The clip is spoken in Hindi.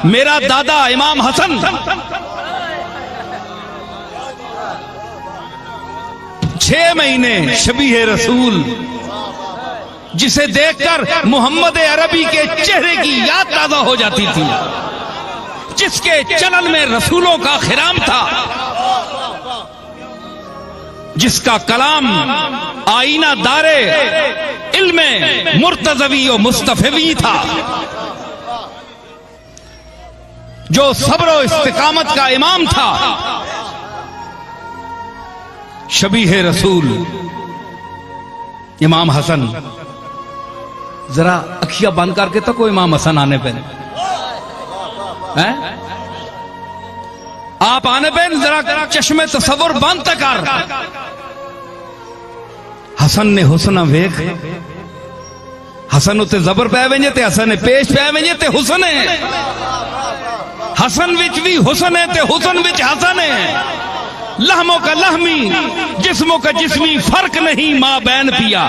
मेरा दादा इमाम हसन 6 महीने शबीह रसूल, जिसे देखकर मोहम्मद अरबी के चेहरे की याद ताजा हो जाती थी, जिसके चलन में रसूलों का खिराम था, जिसका कलाम आईना दारे इल्मे मुर्तजवी और मुस्तफवी था, जो सब्र और इस्तिकामत का इमाम था। शबीह रसूल इमाम हसन, जरा अखियां बंद करके तो कोई इमाम हसन आने पे हैं? आप आने पे जरा चश्मे तसव्वुर बंद तक कर। हसन ने हुस्न वेख, हसन उत्ते जबर पै वेंजे ते हसन ने पेश पै वेंजे ते हुस्न है। हसन विच भी हुस्न है ते हुस्न विच हसन है। लहमों का लहमी, जिस्मों का जिस्मी, फर्क नहीं मां बैन पिया।